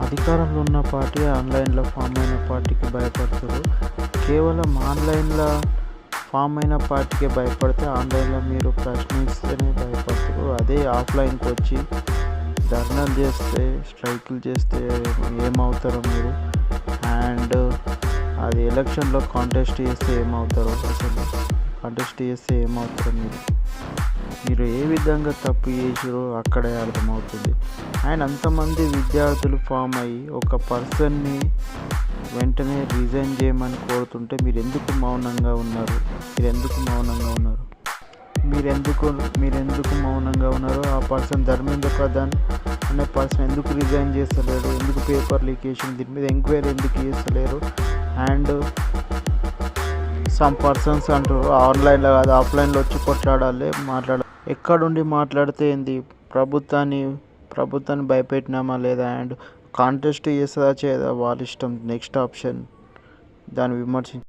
అధికారంలో ఉన్న పార్టీ ఆన్లైన్లో ఫామ్ అయిన పార్టీకి భయపడుతున్నారు. కేవలం ఆన్లైన్లో ఫామ్ అయిన పార్టీకే భయపడితే ఆన్లైన్లో మీరు ప్రశ్నిస్తేనే భయపడతారు. అదే ఆఫ్లైన్కి వచ్చి ధర్నాలు చేస్తే, స్ట్రైకులు చేస్తే ఏమవుతారో మీరు, అండ్ అది ఎలక్షన్లో కాంటెస్ట్ చేస్తే ఏమవుతారో, అసలు కాంటెస్ట్ చేస్తే ఏమవుతారో మీరు ఏ విధంగా తప్పు చేసారో అక్కడే అర్థమవుతుంది. అండ్ అంతమంది విద్యార్థులు ఫామ్ అయ్యి ఒక పర్సన్ని వెంటనే రిజైన్ చేయమని కోరుతుంటే మీరు ఎందుకు మౌనంగా ఉన్నారు? మీరెందుకు మౌనంగా ఉన్నారు? ఆ పర్సన్ ధర్మేంద్ర ప్రధాన్ అనే పర్సన్ ఎందుకు రిజైన్ చేస్తలేరు? ఎందుకు పేపర్ లీకేషన్ దీని మీద ఎంక్వైరీ ఎందుకు చేస్తలేరు? అండ్ సమ్ పర్సన్స్ అంటారు ఆన్లైన్లో కాదు ఆఫ్లైన్లో వచ్చి కొట్లాడాలి, ఎక్కడుండి మాట్లాడితే ఏంది? ప్రభుత్వాన్ని భయపెట్టినామా లేదా? అండ్ కాంటెస్ట్ చేస్తుందా చేయదా వాళ్ళ ఇష్టం. నెక్స్ట్ ఆప్షన్ దాన్ని విమర్శించి